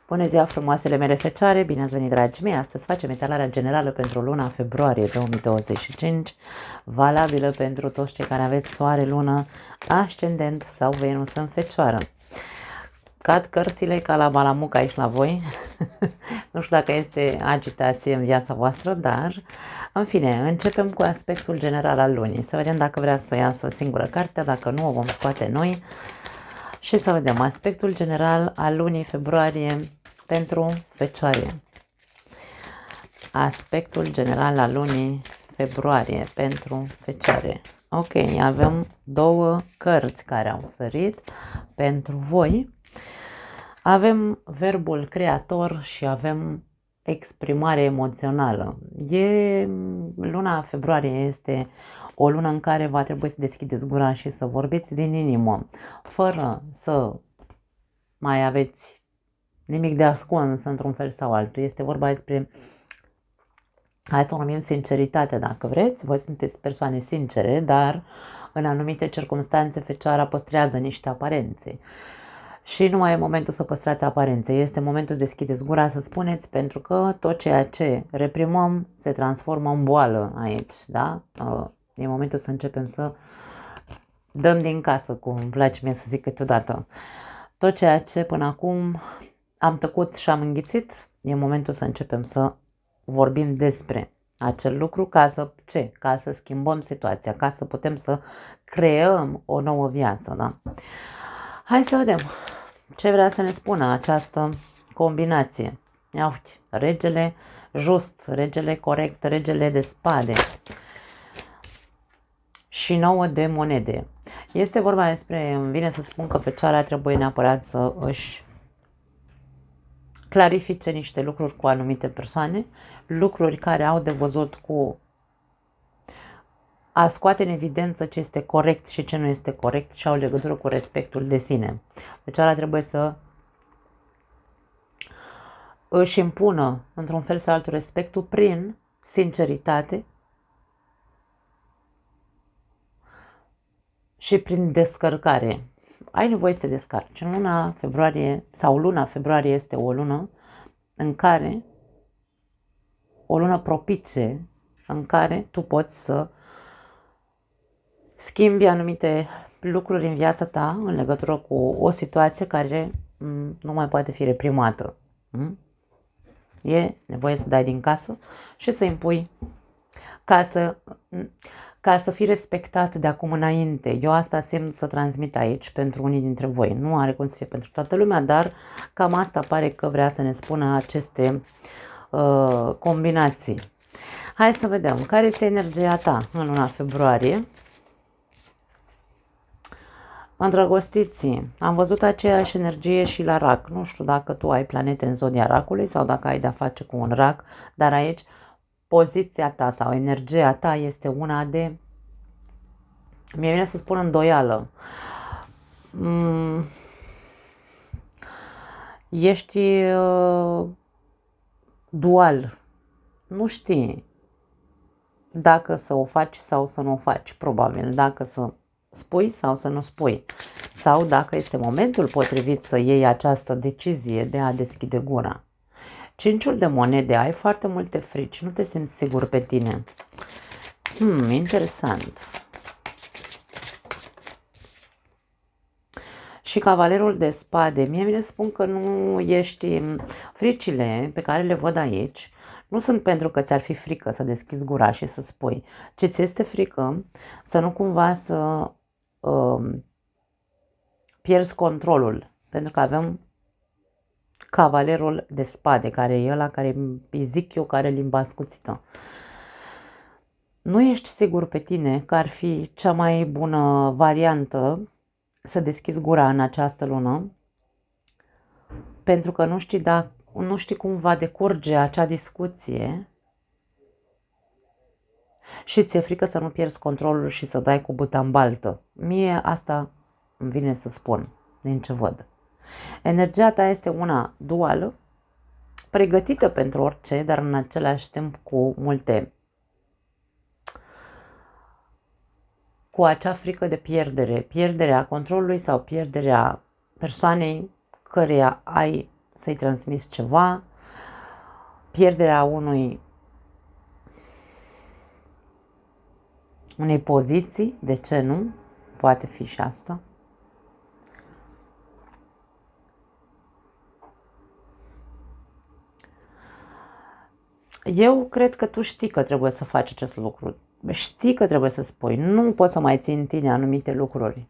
Bună ziua, frumoasele mele fecioare! Bine ați venit, dragii mei! Astăzi facem etalarea generală pentru luna februarie 2025, valabilă pentru toți cei care aveți soare, lună, ascendent sau Venus în fecioară. Cad cărțile ca la balamuc aici la voi. Nu știu dacă este agitație în viața voastră, dar, în fine, începem cu aspectul general al lunii. Să vedem dacă vrea să iasă singură cartea, dacă nu o vom scoate noi. Și să vedem aspectul general al lunii februarie pentru fecioare. Aspectul general al lunii februarie pentru fecioare. Ok, avem două cărți care au sărit pentru voi. Avem verbul creator și avem exprimare emoțională. Luna februarie este o lună în care va trebui să deschideți gura și să vorbiți din inimă, fără să mai aveți nimic de ascuns într-un fel sau altul. Este vorba despre, hai să o numim sinceritate dacă vreți. Voi sunteți persoane sincere, dar în anumite circunstanțe fecioara păstrează niște aparențe. Și nu mai e momentul să păstrați aparențe, este momentul să deschideți gura să spuneți, pentru că tot ceea ce reprimăm se transformă în boală aici, da? E momentul să începem să dăm din casă, cum îmi place mie să zic câteodată. Tot ceea ce până acum am tăcut și am înghițit, e momentul să începem să vorbim despre acel lucru ca să schimbăm situația, ca să putem să creăm o nouă viață, da? Hai să vedem ce vrea să ne spună această combinație. Ia uite, regele just, regele corect, regele de spade și 9 de monede. Este vorba despre, îmi vine să spun că fecioara trebuie neapărat să își clarifice niște lucruri cu anumite persoane, lucruri care au de văzut cu a scoate în evidență ce este corect și ce nu este corect și au legătură cu respectul de sine. Fecioara trebuie să își impună într-un fel sau altul respectul prin sinceritate și prin descărcare. Ai nevoie să te descarci. În luna februarie, sau luna februarie este o lună în care, o lună propice în care tu poți să schimbi anumite lucruri în viața ta în legătură cu o situație care nu mai poate fi reprimată. E nevoie să dai din casă și să impui ca să fii respectat de acum înainte. Eu asta simt să transmit aici pentru unii dintre voi. Nu are cum să fie pentru toată lumea, dar cam asta pare că vrea să ne spună aceste combinații. Hai să vedem care este energia ta în luna februarie. Îndrăgostiții, am văzut aceeași energie și la rac. Nu știu dacă tu ai planete în zodia racului sau dacă ai de-a face cu un rac, dar aici poziția ta sau energia ta este una de, mie vine să spun, îndoială. Ești dual. Nu știi dacă să o faci sau să nu o faci, probabil. Dacă să spui sau să nu spui. Sau dacă este momentul potrivit să iei această decizie de a deschide gura. Cinciul de monede, ai foarte multe frici, nu te simți sigur pe tine. Interesant. Și cavalerul de spade, mie vine să spun că nu ești, fricile pe care le văd aici, nu sunt pentru că ți-ar fi frică să deschizi gura și să spui, ci ți este frică să nu cumva să pierzi controlul, pentru că avem cavalerul de spade, care e ăla care îi zic eu care limba ascuțită. Nu ești sigur pe tine că ar fi cea mai bună variantă să deschizi gura în această lună, pentru că nu știi cum va decurge acea discuție și ți-e frică să nu pierzi controlul și să dai cu buta în baltă. Mie asta îmi vine să spun din ce văd. Energia ta este una duală, pregătită pentru orice, dar în același timp cu acea frică de pierderea controlului sau pierderea persoanei căreia ai să-i transmiți ceva, pierderea unei poziții, de ce nu? Poate fi și asta. Eu cred că tu știi că trebuie să faci acest lucru. Știi că trebuie să spui. Nu poți să mai ții în tine anumite lucruri.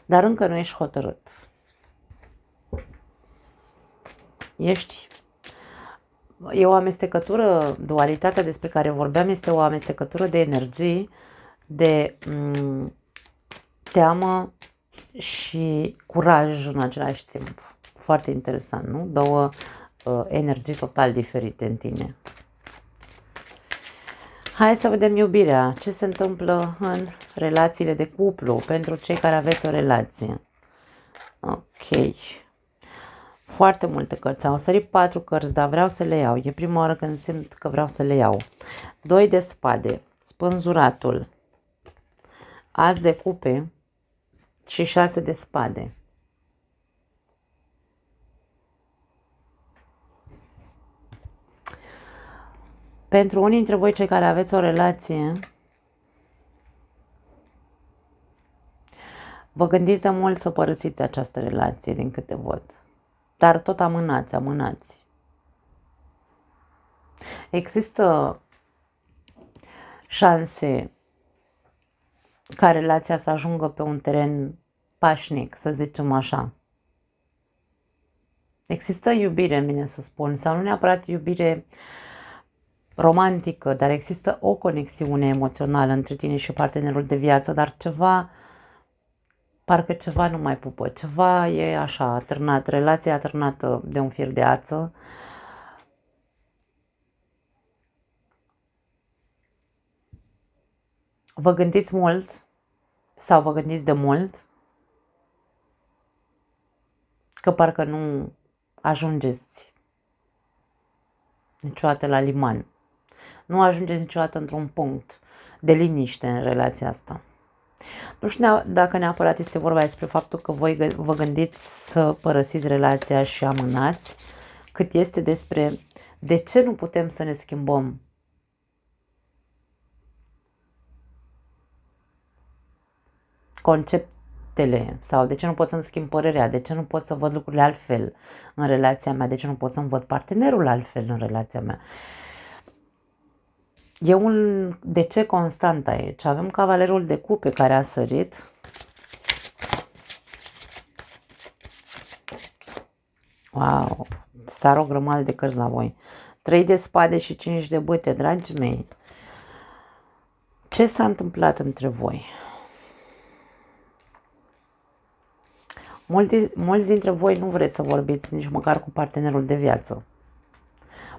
Dar încă nu ești hotărât. E o amestecătură, dualitatea despre care vorbeam este o amestecătură de energii, de teamă și curaj în același timp. Foarte interesant, nu? Două energii total diferite în tine. Hai să vedem iubirea. Ce se întâmplă în relațiile de cuplu pentru cei care aveți o relație? Ok. Foarte multe cărți. Au sărit 4 cărți, dar vreau să le iau. E prima oară când simt că vreau să le iau. 2 de spade, spânzuratul, as de cupe și 6 de spade. Pentru unii dintre voi, cei care aveți o relație, vă gândiți de mult să părăsiți această relație, din câte văd. Dar tot amânați. Există șanse ca relația să ajungă pe un teren pașnic, să zicem așa. Există iubire, bine să spun, sau nu neapărat iubire romantică, dar există o conexiune emoțională între tine și partenerul de viață, dar parcă ceva nu mai pupă, ceva e așa, atârnat, relația atârnată de un fir de ață. Vă gândiți mult sau vă gândiți de mult că parcă nu ajungeți niciodată la liman. Nu ajungeți niciodată într-un punct de liniște în relația asta. Nu știu dacă neapărat este vorba despre faptul că voi vă gândiți să părăsiți relația și amânați, cât este despre de ce nu putem să ne schimbăm conceptele sau de ce nu pot să-mi schimb părerea, de ce nu pot să văd lucrurile altfel în relația mea, de ce nu pot să-mi văd partenerul altfel în relația mea. E un de ce constant aici. Avem cavalerul de cupe care a sărit. Wow, sar o grămadă de cărți la voi. 3 de spade și 5 de bâte, dragii mei. Ce s-a întâmplat între voi? Mulți dintre voi nu vreți să vorbiți nici măcar cu partenerul de viață.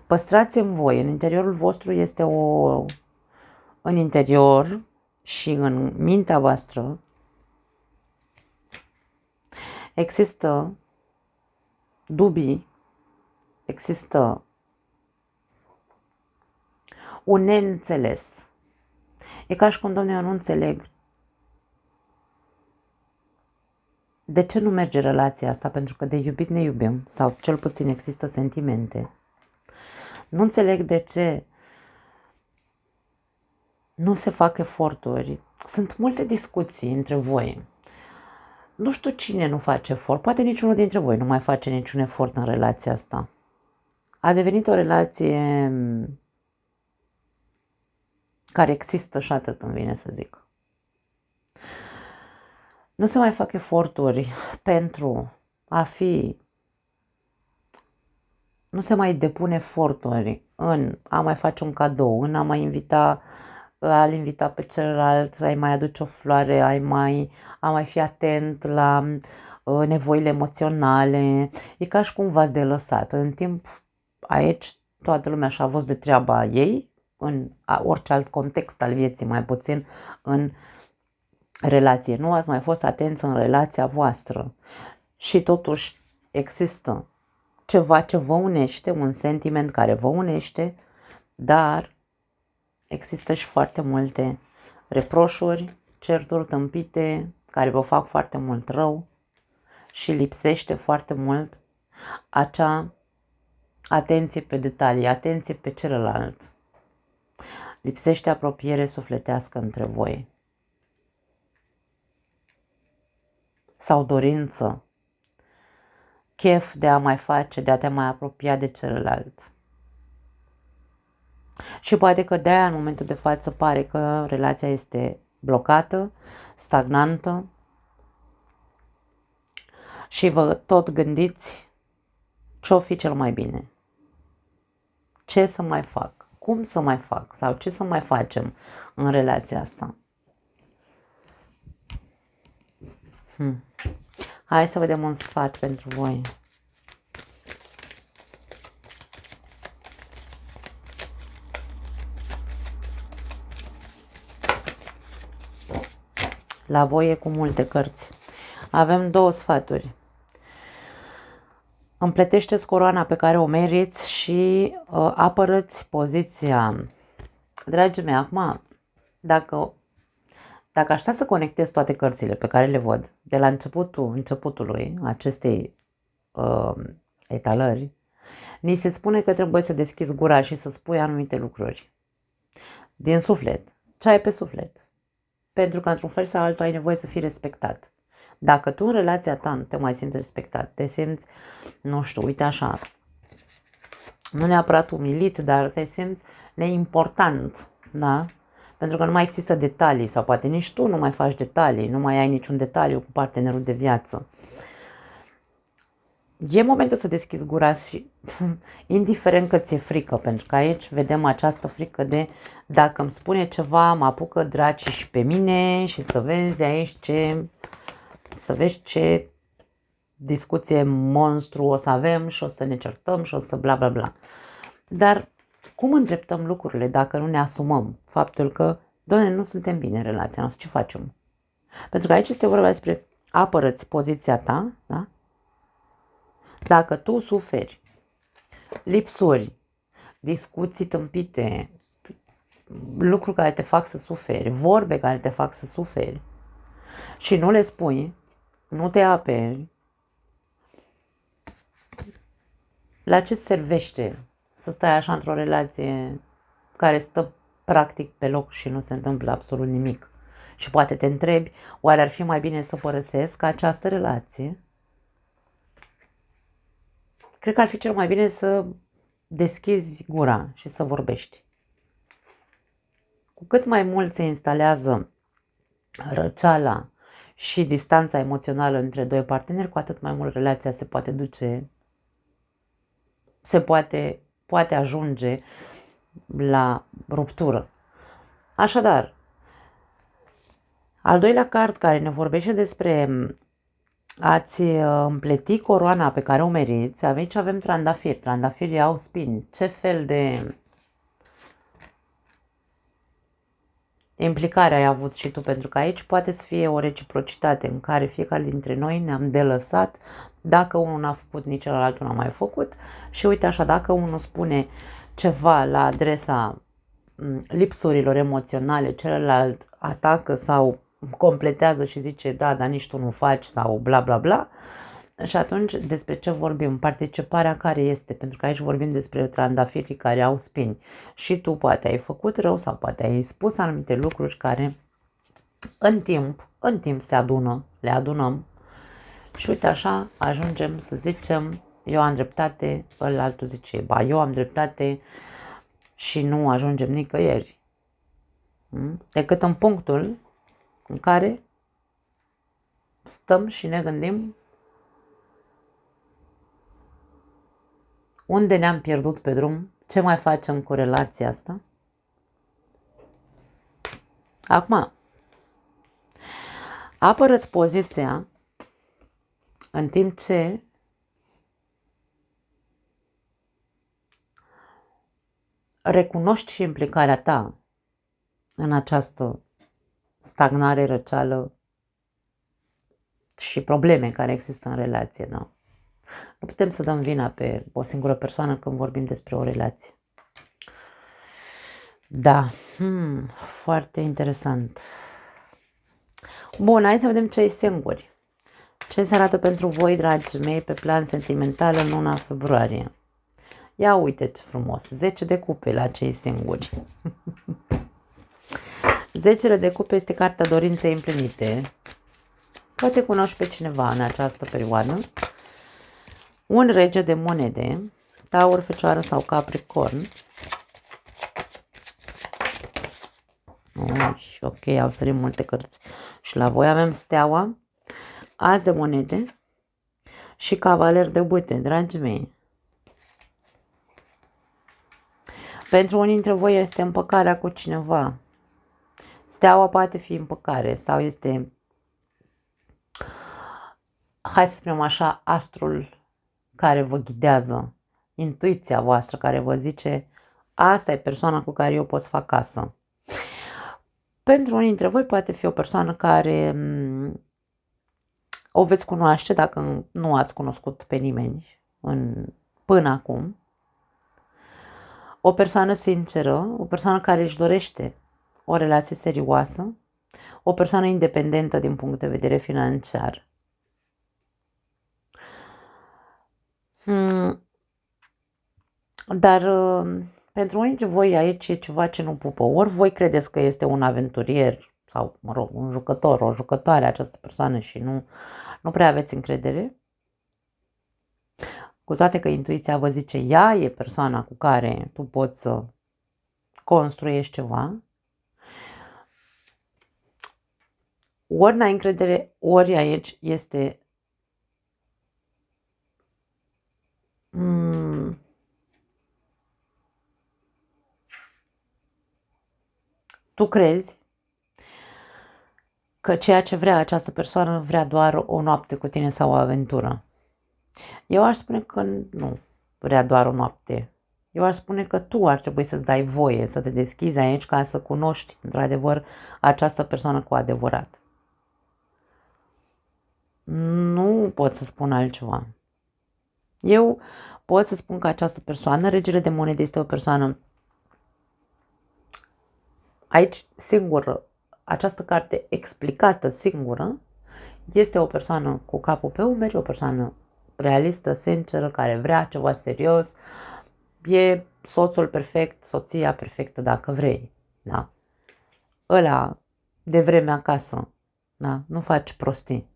Păstrați în voi, în interiorul vostru este în interior și în mintea voastră există dubii, există un neînțeles. E ca și cum, Doamne, eu nu înțeleg de ce nu merge relația asta, pentru că de iubit ne iubim, sau cel puțin există sentimente. Nu înțeleg de ce nu se fac eforturi. Sunt multe discuții între voi. Nu știu cine nu face efort, poate niciunul dintre voi nu mai face niciun efort în relația asta. A devenit o relație care există și atât îmi vine să zic. Nu se mai fac eforturi pentru a fi, nu se mai depune eforturi în a mai face un cadou, în a mai invita, a-l invita pe celălalt, a-i mai aduce o floare, a mai fi atent la nevoile emoționale. E ca și cum v-ați de lăsat. În timp, aici, toată lumea și-a avut de treaba ei, în orice alt context al vieții, mai puțin în relație. Nu ați mai fost atenți în relația voastră și totuși există ceva ce vă unește, un sentiment care vă unește, dar există și foarte multe reproșuri, certuri tâmpite, care vă fac foarte mult rău și lipsește foarte mult acea atenție pe detalii, atenție pe celălalt. Lipsește apropiere sufletească între voi. Sau dorință, chef de a mai face, de a te mai apropia de celălalt. Și poate că de-aia în momentul de față pare că relația este blocată, stagnantă și vă tot gândiți ce-o fi cel mai bine. Ce să mai fac? Cum să mai fac? Sau ce să mai facem în relația asta? Hai să vedem un sfat pentru voi. La voi e cu multe cărți. Avem 2 sfaturi. Împletește-ți coroana pe care o meriți și apără-ți poziția. Dragii mei, acum, dacă aș sta să conectez toate cărțile pe care le văd de la începutului acestei etalări, ni se spune că trebuie să deschizi gura și să spui anumite lucruri. Din suflet. Ce ai pe suflet. Pentru că într-un fel sau altul ai nevoie să fii respectat. Dacă tu în relația ta nu te mai simți respectat, te simți, nu știu, uite așa, nu neapărat umilit, dar te simți neimportant, da? Pentru că nu mai există detalii sau poate nici tu nu mai faci detalii, nu mai ai niciun detaliu cu partenerul de viață. E momentul să deschizi gura și indiferent că ți-e frică, pentru că aici vedem această frică de dacă îmi spune ceva, mă apucă dracii și pe mine și să vezi aici ce discuție monstru o să avem și o să ne certăm și o să bla bla bla. Dar cum îndreptăm lucrurile dacă nu ne asumăm faptul că, doamne, nu suntem bine în relația noastră, ce facem? Pentru că aici este vorba despre apără-ți poziția ta, da? Dacă tu suferi lipsuri, discuții tâmpite, lucruri care te fac să suferi, vorbe care te fac să suferi și nu le spui, nu te aperi, la ce servește să stai așa într-o relație care stă practic pe loc și nu se întâmplă absolut nimic? Și poate te întrebi, oare ar fi mai bine să părăsesc această relație? Cred că ar fi cel mai bine să deschizi gura și să vorbești. Cu cât mai mult se instalează răceala și distanța emoțională între 2 parteneri, cu atât mai mult relația se poate duce, poate ajunge la ruptură. Așadar, al doilea card care ne vorbește despre a-ți împleti coroana pe care o meriți, aici avem trandafiri. Trandafirii au spini. Ce fel de implicare ai avut și tu? Pentru că aici poate să fie o reciprocitate în care fiecare dintre noi ne-am delăsat. Dacă unul n-a făcut, nici celălalt n-a mai făcut. Și uite așa, dacă unul spune ceva la adresa lipsurilor emoționale, celălalt atacă sau completează și zice da, dar nici tu nu faci sau bla bla bla. Și atunci despre ce vorbim? Participarea care este? Pentru că aici vorbim despre trandafirii care au spini. Și tu poate ai făcut rău sau poate ai spus anumite lucruri care în timp se adună, le adunăm. Și uite așa ajungem să zicem eu am dreptate, ălaltul zice ba eu am dreptate și nu ajungem nicăieri. Decât în punctul în care stăm și ne gândim unde ne-am pierdut pe drum, ce mai facem cu relația asta. Acum, apără-ți poziția în timp ce recunoști și implicarea ta în această stagnare, răceală și probleme care există în relație. Da? Nu putem să dăm vina pe o singură persoană când vorbim despre o relație. Da, foarte interesant. Bun, hai să vedem ce e singuri. Ce se arată pentru voi, dragii mei, pe plan sentimental în luna februarie? Ia uite ce frumos, 10 de cupe la cei singuri. 10 de cupe este cartea dorinței împlinite. Poate cunoști pe cineva în această perioadă. Un rege de monede, Taur, Fecioară sau Capricorn. Ok, au sărit multe cărți. Și la voi avem Steaua, As de monede și Cavaler de bâte, dragii mei. Pentru unii dintre voi este împăcarea cu cineva. Steaua poate fi împăcare sau este, hai să spunem așa, astrul care vă ghidează, intuiția voastră care vă zice asta e persoana cu care eu pot să fac casă. Pentru unii dintre voi poate fi o persoană care o veți cunoaște dacă nu ați cunoscut pe nimeni până acum. O persoană sinceră, o persoană care își dorește o relație serioasă, o persoană independentă din punct de vedere financiar. Dar pentru unii dintre voi aici e ceva ce nu pupă. Ori voi credeți că este un aventurier sau, mă rog, un jucător, o jucătoare această persoană și nu prea aveți încredere. Cu toate că intuiția vă zice, ea e persoana cu care tu poți să construiești ceva. Ori n-ai încredere, ori aici este tu crezi că ceea ce vrea această persoană vrea doar o noapte cu tine sau o aventură. Eu aș spune că nu vrea doar o noapte. Eu aș spune că tu ar trebui să-ți dai voie să te deschizi aici ca să cunoști într-adevăr această persoană cu adevărat. Nu pot să spun altceva. Eu pot să spun că această persoană, regele de monede, este o persoană aici singură. Această carte explicată singură este o persoană cu capul pe umeri, o persoană realistă, sinceră, care vrea ceva serios. E soțul perfect, soția perfectă dacă vrei. Da? Ăla de vreme acasă. Da? Nu faci prostii.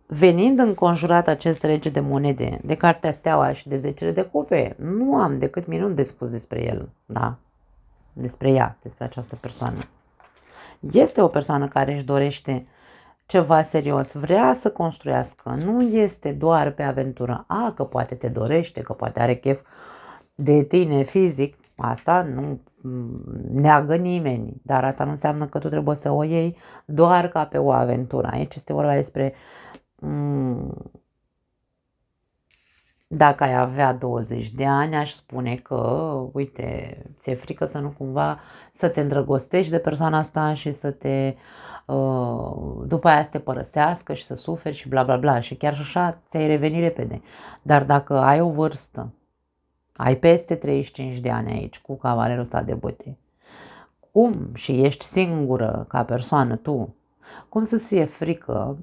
Venind înconjurat acest rege de monede, de cartea Steaua și de 10 de cupe, nu am decât minuni de spus despre el. Da? Despre ea, despre această persoană. Este o persoană care își dorește ceva serios, vrea să construiască, nu este doar pe aventură. Că poate te dorește, că poate are chef de tine fizic, asta nu neagă nimeni, dar asta nu înseamnă că tu trebuie să o iei doar ca pe o aventură. Aici este vorba despre dacă ai avea 20 de ani, aș spune că, uite, ți-e frică să nu cumva să te îndrăgostești de persoana asta și să te, după aia să te părăsească și să suferi și bla bla bla și chiar și așa ți-ai reveni repede. Dar dacă ai o vârstă, ai peste 35 de ani aici cu cavalerul ăsta de bâte, cum și ești singură ca persoană tu, cum să-ți fie frică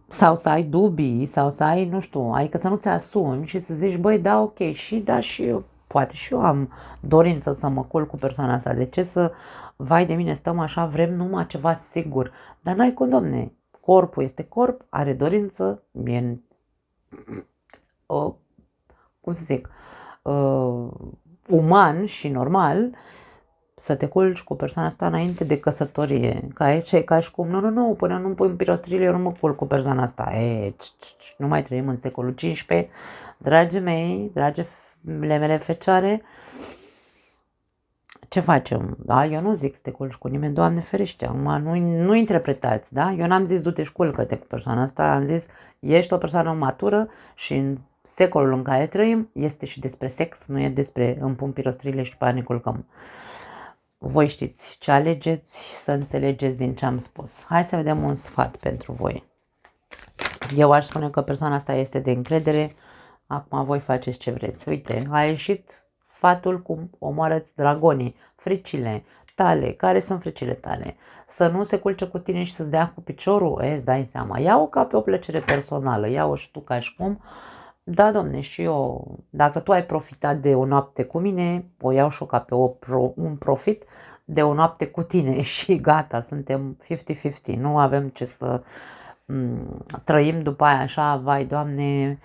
sau să ai dubii, sau să ai, nu știu, adică să nu ți asumi și să zici, băi, da, ok, și da, și eu, poate și eu am dorință să mă culc cu persoana asta, de ce să, vai de mine, stăm așa, vrem numai ceva sigur, dar n-ai cum, domne, corpul este corp, are dorință, e, cum să zic, uman și normal, să te culci cu persoana asta înainte de căsătorie. Ca aici e ca și cum, nu, până nu pui în pirostrile, eu nu mă culc cu persoana asta. Nu mai trăim în secolul 15. Dragii mei, dragile mele fecioare, ce facem? Da? Eu nu zic să te culci cu nimeni, Doamne ferește, nu interpretați, da? Eu n-am zis du-te și culcă-te cu persoana asta, am zis ești o persoană matură și în secolul în care trăim este și despre sex, nu e despre îmi pun pirostrile și pe aia ne culcăm. Voi știți ce alegeți, să înțelegeți din ce am spus. Hai să vedem un sfat pentru voi. Eu aș spune că persoana asta este de încredere. Acum voi faceți ce vreți. Uite, a ieșit Sfatul cum omoară-ți dragonii, fricile tale. Care sunt fricile tale? Să nu se culce cu tine și să-ți dea cu piciorul? Îți dai seama. Ia-o ca pe o plăcere personală, ia-o și tu ca și cum. Da, domne, și eu, dacă tu ai profitat de o noapte cu mine, o iau și eu ca pe un profit de o noapte cu tine și gata, suntem 50-50, nu avem ce să trăim după aia așa, vai, Doamne,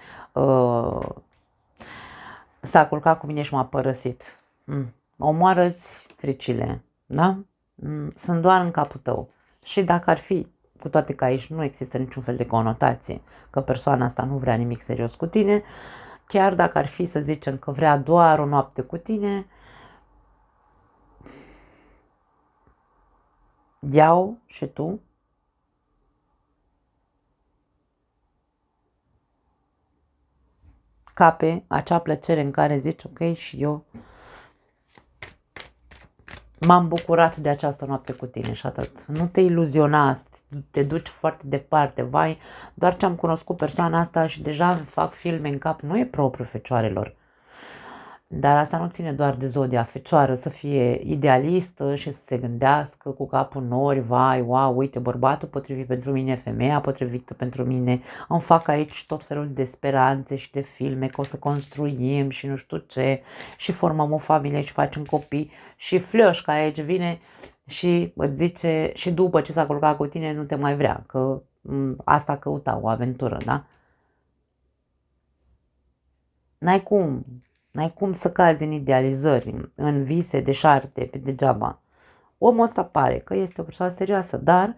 s-a culcat cu mine și m-a părăsit. Omoară-ți fricile, da? Sunt doar în capul tău. Și dacă ar fi, cu toate că aici nu există niciun fel de conotație, că persoana asta nu vrea nimic serios cu tine, chiar dacă ar fi să zicem că vrea doar o noapte cu tine, ia-o și tu cape acea plăcere în care zici, ok, și eu m-am bucurat de această noapte cu tine și atât. Nu te iluziona, te duci foarte departe, vai, doar ce am cunoscut persoana asta și deja fac filme în cap, nu e propriu fecioarelor. Dar asta nu ține doar de zodia fecioară, să fie idealistă și să se gândească cu capul nori, vai, wow, uite, bărbatul potrivit pentru mine, femeia potrivită pentru mine, îmi fac aici tot felul de speranțe și de filme că o să construim și nu știu ce, și formăm o familie și facem copii și Flioșca aici vine și îți zice, și după ce s-a culcat cu tine nu te mai vrea, că asta căuta, o aventură, da? N-ai cum. N-ai cum să cazi în idealizări, în vise deșarte, pe degeaba. Omul ăsta pare că este o persoană serioasă, dar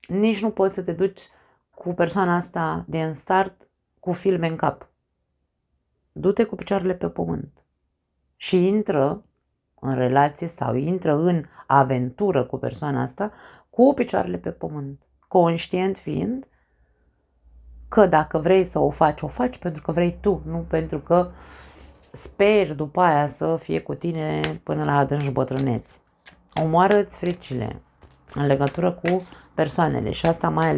nici nu poți să te duci cu persoana asta de în start cu filme în cap. Du-te cu picioarele pe pământ și intră în relație sau intră în aventură cu persoana asta cu picioarele pe pământ, conștient fiind că dacă vrei să o faci pentru că vrei tu, nu pentru că sper după aia să fie cu tine până la adânci bătrâneți. Omoară-ți fricile în legătură cu persoanele și asta mai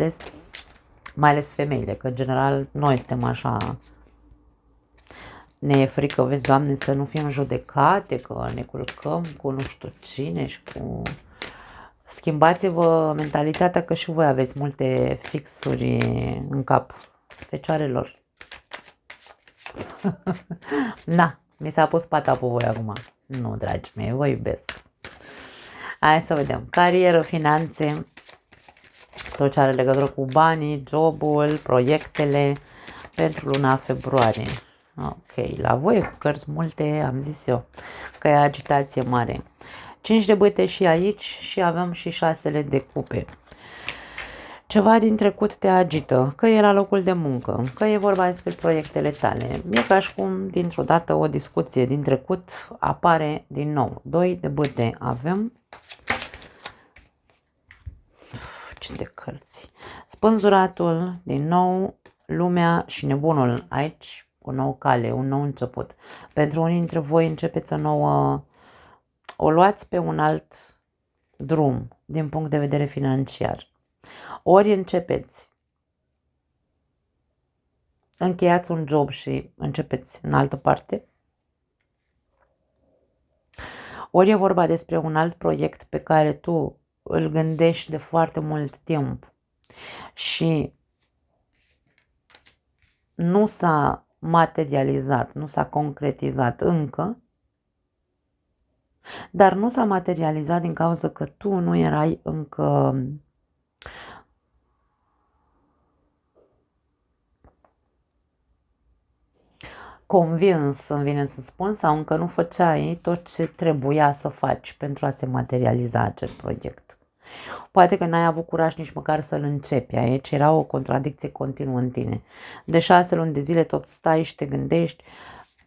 ales femeile, că în general noi suntem așa, ne e frică, vezi, Doamne, să nu fim judecate, că ne culcăm cu nu știu cine și cu... Schimbați-vă mentalitatea că și voi aveți multe fixuri în cap, fecioarelor. Na, mi s-a pus pata pe voi acum. Nu, dragii mei, vă iubesc. Hai să vedem. Carieră, finanțe, tot ce are legătură cu banii, jobul, proiectele pentru luna februarie. Ok, la voi cu cărți multe, am zis eu, că e agitație mare. 5 de bâte și aici și avem și 6 de cupe. Ceva din trecut te agită, că e la locul de muncă, că e vorba despre proiectele tale. E ca și cum dintr-o dată o discuție din trecut apare din nou. 2 de bâte avem. Ce de cărți. Spânzuratul, din nou, lumea și nebunul aici, o nouă cale, un nou început. Pentru unii dintre voi începeți o luați pe un alt drum din punct de vedere financiar. Ori încheiați un job și începeți în altă parte, ori e vorba despre un alt proiect pe care tu îl gândești de foarte mult timp și nu s-a materializat, nu s-a concretizat încă, dar nu s-a materializat din cauza că tu nu erai încă convins, îmi vine să spun, sau încă nu făceai tot ce trebuia să faci pentru a se materializa acel proiect. Poate că n-ai avut curaj nici măcar să-l începi, aici era o contradicție continuă în tine. De 6 luni de zile tot stai și te gândești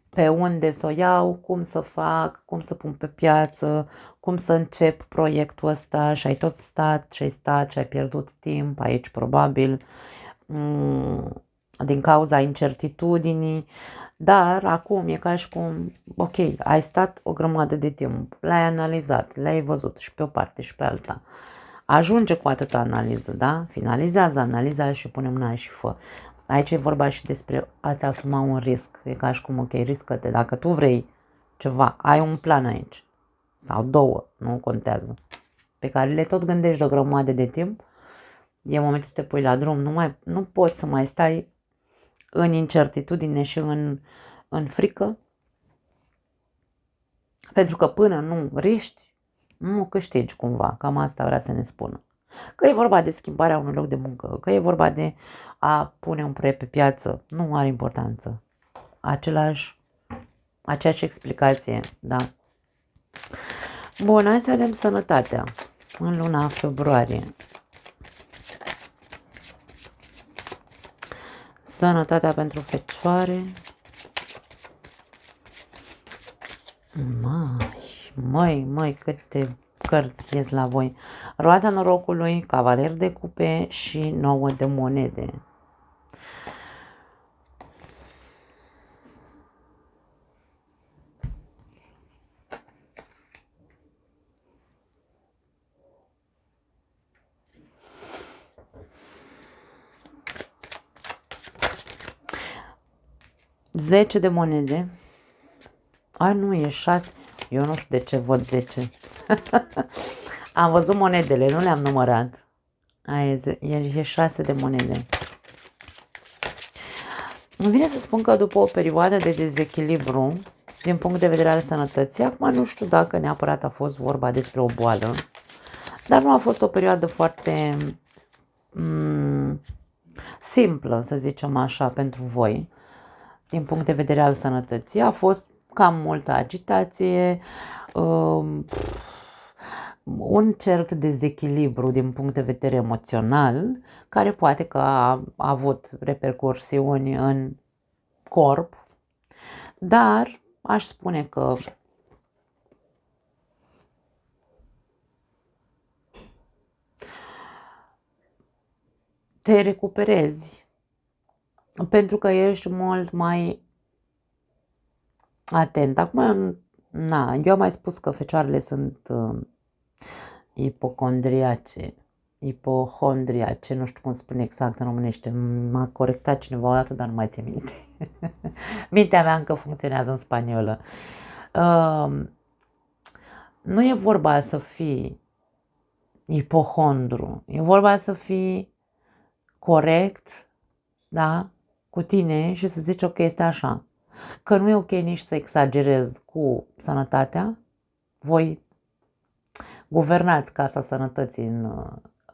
pe unde să o iau, cum să fac, cum să pun pe piață, cum să încep proiectul ăsta și ai tot stat și ai pierdut timp aici probabil din cauza incertitudinii, dar acum e ca și cum, ok, ai stat o grămadă de timp, l-ai analizat, l-ai văzut și pe o parte și pe alta. Ajunge cu atâta analiză, da? Finalizează analiza și pune mâna și fă. Aici e vorba și despre a-ți asuma un risc. E ca și cum, ok, riscă-te. Dacă tu vrei ceva, ai un plan aici. Sau două, nu contează. Pe care le tot gândești de o grămadă de timp. E momentul să te pui la drum. Nu poți să mai stai în incertitudine și în frică. Pentru că până nu riști, nu câștigi cumva. Cam asta vrea să ne spună. Că e vorba de schimbarea unui loc de muncă, că e vorba de a pune un proiect pe piață, nu are importanță. Aceeași explicație, da. Bun, hai să vedem sănătatea în luna februarie. Sănătatea pentru fecioare. Măi, câte cărți ies la voi. Roata norocului, cavaler de cupe și 9 de monede. Zece de monede. Nu, e 6. Eu nu știu de ce văd 10. Am văzut monedele, nu le-am numărat. E 6 de monede. Îmi vine să spun că după o perioadă de dezechilibru, din punct de vedere al sănătății, acum nu știu dacă neapărat a fost vorba despre o boală, dar nu a fost o perioadă foarte simplă, să zicem așa, pentru voi, din punct de vedere al sănătății. A fost cam multă agitație, un cert dezechilibru din punct de vedere emoțional, care poate că a avut repercursiuni în corp, dar aș spune că te recuperezi pentru că ești mult mai atent. Acum, eu am mai spus că fecioarele sunt ipohondriace, nu știu cum spune exact în românește, m-a corectat cineva o dată, dar nu mai țin minte. Mintea mea încă funcționează în spaniolă. Nu e vorba să fii ipohondru, e vorba să fii corect, da, cu tine și să zici ok, este așa. Că nu e ok nici să exagerezi cu sănătatea. Voi guvernați casa sănătății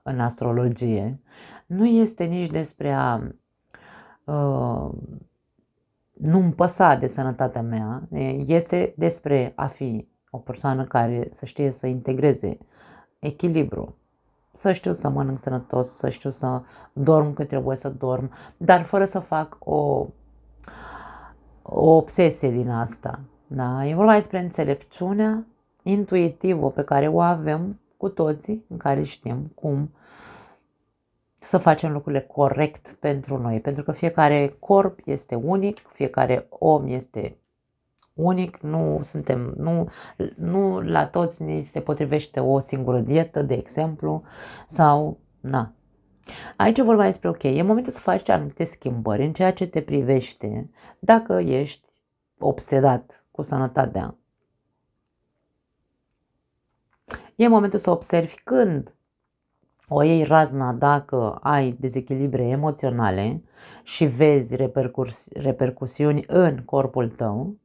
în astrologie. Nu este nici despre a nu-mi păsa de sănătatea mea. Este despre a fi o persoană care să știe să integreze echilibru. Să știu să mănânc sănătos, să știu să dorm cât trebuie să dorm, dar fără să fac o obsesie din asta. Da? E vorba despre înțelepciunea intuitivă pe care o avem cu toții, în care știm cum să facem lucrurile corect pentru noi. Pentru că fiecare corp este unic, fiecare om este unic, nu la toți ni se potrivește o singură dietă, de exemplu, sau na. Aici e vorba despre ok, e momentul să faci anumite schimbări în ceea ce te privește, dacă ești obsedat cu sănătatea. E momentul să observi când o iei razna dacă ai dezechilibre emoționale și vezi repercusiuni în corpul tău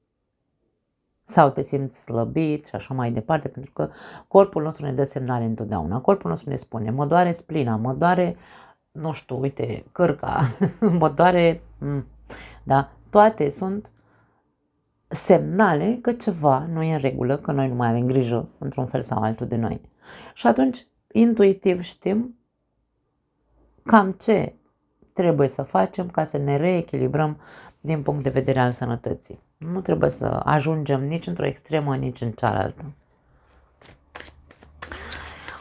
sau te simți slăbit și așa mai departe, pentru că corpul nostru ne dă semnale întotdeauna. Corpul nostru ne spune, mă doare splina, mă doare, nu știu, uite, cârca, mă doare, da, toate sunt semnale că ceva nu e în regulă, că noi nu mai avem grijă într-un fel sau altul de noi. Și atunci, intuitiv știm cam ce trebuie să facem ca să ne reechilibrăm din punct de vedere al sănătății. Nu trebuie să ajungem nici într-o extremă, nici în cealaltă.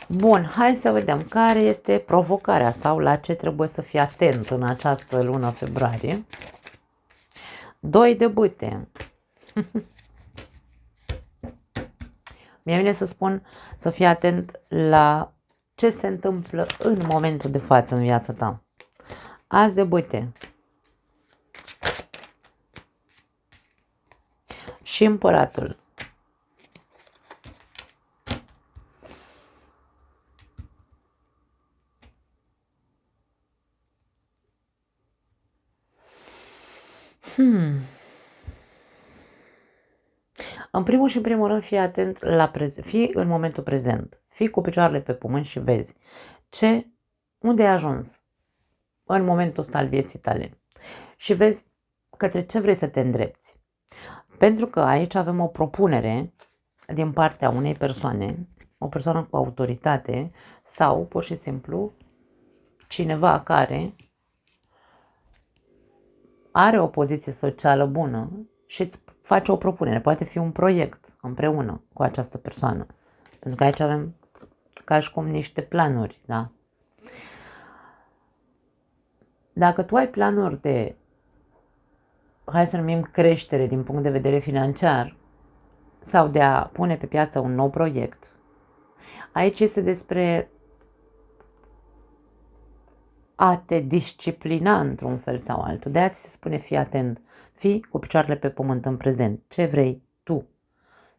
Bun, hai să vedem care este provocarea sau la ce trebuie să fii atent în această lună februarie. 2 de bâte. Mie vine să spun să fii atent la ce se întâmplă în momentul de față în viața ta. As de bâte. Și împăratul. În primul și în primul rând, fii atent la fii în momentul prezent. Fii cu picioarele pe pământ și vezi unde ai ajuns în momentul ăsta al vieții tale. Și vezi către ce vrei să te îndrepți. Pentru că aici avem o propunere din partea unei persoane, o persoană cu autoritate sau pur și simplu cineva care are o poziție socială bună și îți face o propunere. Poate fi un proiect împreună cu această persoană. Pentru că aici avem ca și cum niște planuri, da? Dacă tu ai planuri de, hai să numim, creștere din punct de vedere financiar sau de a pune pe piață un nou proiect, aici este despre a te disciplina într-un fel sau altul. De-aia ți se spune fii atent, fii cu picioarele pe pământ în prezent. Ce vrei tu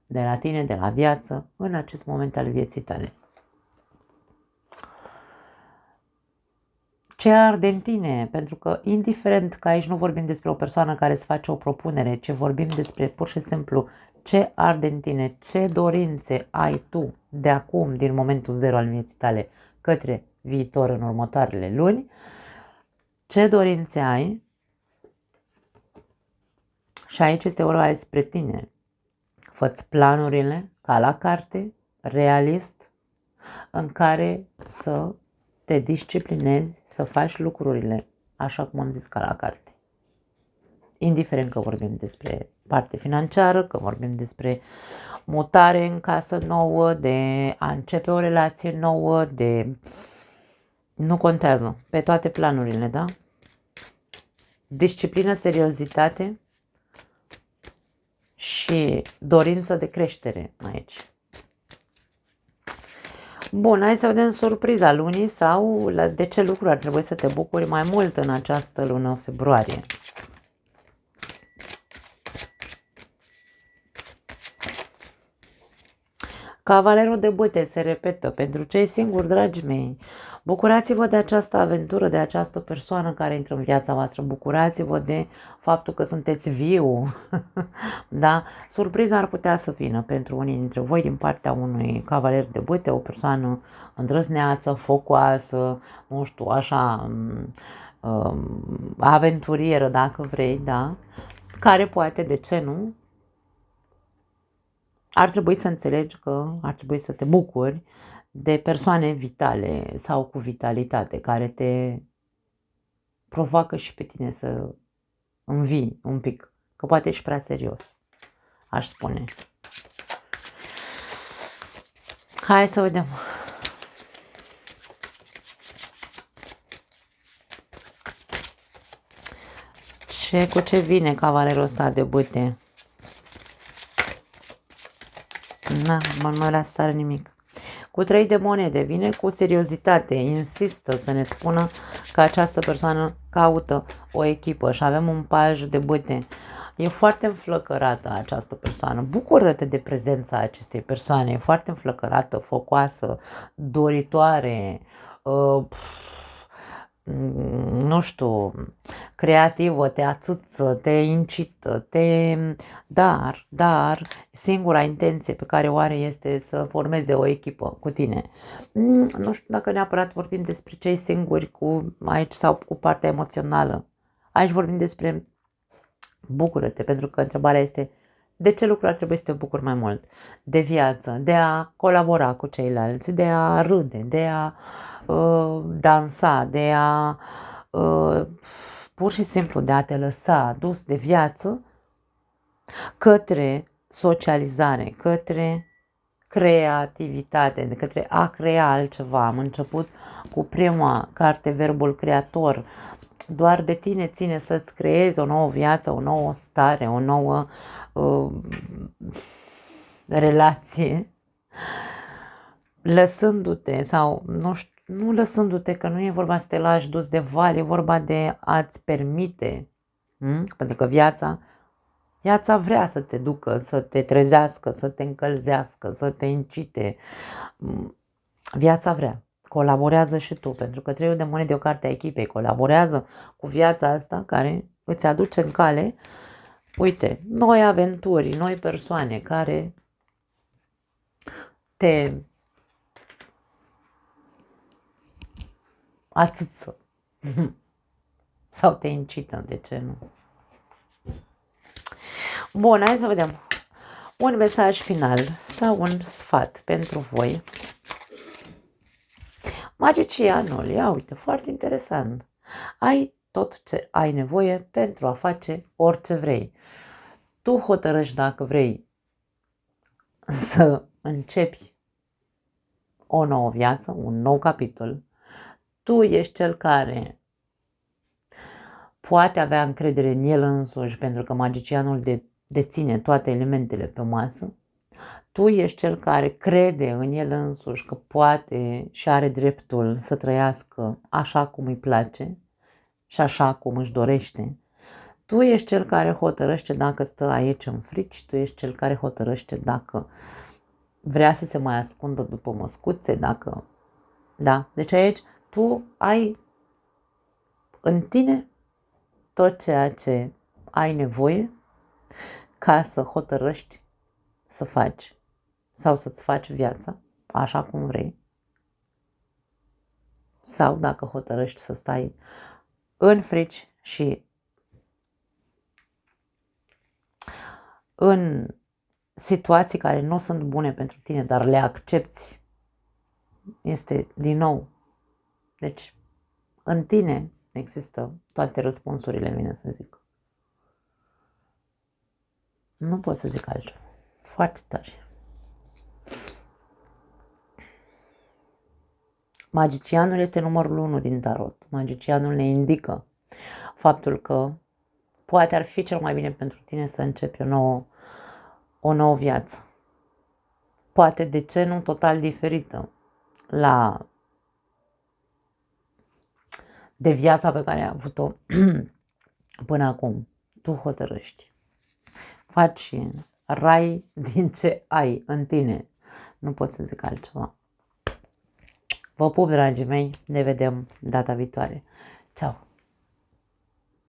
de la tine, de la viață, în acest moment al vieții tale. Ce arde în tine? Pentru că indiferent că aici nu vorbim despre o persoană care îți face o propunere, ci vorbim despre pur și simplu ce arde în tine, ce dorințe ai tu de acum, din momentul zero al vieții tale, către viitor în următoarele luni, ce dorințe ai. Și aici este vorba despre tine. Fă-ți planurile ca la carte, realist, în care să te disciplinezi, să faci lucrurile așa cum am zis, ca la carte. Indiferent că vorbim despre parte financiară, că vorbim despre mutare în casă nouă, de a începe o relație nouă, de... Nu contează, pe toate planurile, da? Disciplină, seriozitate și dorință de creștere aici. Bun, hai să vedem surpriza lunii sau de ce lucruri ar trebui să te bucuri mai mult în această lună februarie. Cavalerul de bâte se repetă pentru cei singuri, dragii mei. Bucurați-vă de această aventură, de această persoană care intră în viața voastră. Bucurați-vă de faptul că sunteți viu. Da? Surpriza ar putea să vină pentru unii dintre voi din partea unui cavaler de bâte, o persoană îndrăzneață, focoasă, nu știu, așa, aventurieră, dacă vrei, da? Care poate, de ce nu, ar trebui să înțelegi că ar trebui să te bucuri de persoane vitale sau cu vitalitate, care te provoacă și pe tine să învii un pic, că poate ești prea serios, aș spune. Hai să vedem. Cu ce vine cavalerul ăsta de bâte? Na, nu la stare nimic. Cu 3 de monede, vine cu seriozitate, insistă să ne spună că această persoană caută o echipă și avem un paj de bâte. E foarte înflăcărată această persoană. Bucură-te de prezența acestei persoane. E foarte înflăcărată, focoasă, doritoare, nu știu, creativă, te ațâță, te incită, dar singura intenție pe care o are este să formeze o echipă cu tine. Nu știu dacă neapărat vorbim despre cei singuri aici sau cu partea emoțională. Aici vorbim despre bucură-te, pentru că întrebarea este de ce lucruri ar trebui să te bucuri mai mult? De viață, de a colabora cu ceilalți, de a râde, de a dansa, de a pur și simplu de a te lăsa dus de viață către socializare, către creativitate, către a crea altceva. Am început cu prima carte, verbul creator. Doar de tine ține să-ți creezi o nouă viață, o nouă stare, o nouă relație, lăsându-te sau nu lăsându-te, că nu e vorba să te lași dus de val, e vorba de a-ți permite, pentru că viața vrea să te ducă, să te trezească, să te încălzească, să te incite. Viața vrea. Colaborează și tu, pentru că 3 de monede e o carte a echipei. Colaborează cu viața asta care îți aduce în cale, uite, noi aventuri, noi persoane care te ațâță sau te incită, de ce nu? Bun, hai să vedem. Un mesaj final sau un sfat pentru voi. Magicianul, ia uite, foarte interesant. Ai tot ce ai nevoie pentru a face orice vrei. Tu hotărăști dacă vrei să începi o nouă viață, un nou capitol. Tu ești cel care poate avea încredere în el însuși, pentru că magicianul deține toate elementele pe masă. Tu ești cel care crede în el însuși că poate și are dreptul să trăiască așa cum îi place și așa cum își dorește. Tu ești cel care hotărăște dacă stă aici în frici, tu ești cel care hotărăște dacă vrea să se mai ascundă după măscuțe, dacă... Da, deci aici tu ai în tine tot ceea ce ai nevoie ca să hotărăști să faci sau să-ți faci viața așa cum vrei. Sau dacă hotărăști să stai în frici și în situații care nu sunt bune pentru tine, dar le accepti, este din nou. Deci, în tine există toate răspunsurile, vine să zic. Nu pot să zic altceva. Foarte tare. Magicianul este numărul 1 din tarot. Magicianul ne indică faptul că poate ar fi cel mai bine pentru tine să începi o nouă viață. Poate, de ce nu, total diferită de viața pe care ai avut-o până acum. Tu hotărăști. Faci rai din ce ai în tine. Nu pot să zic altceva. Vă pup, dragii mei. Ne vedem data viitoare. Ceau!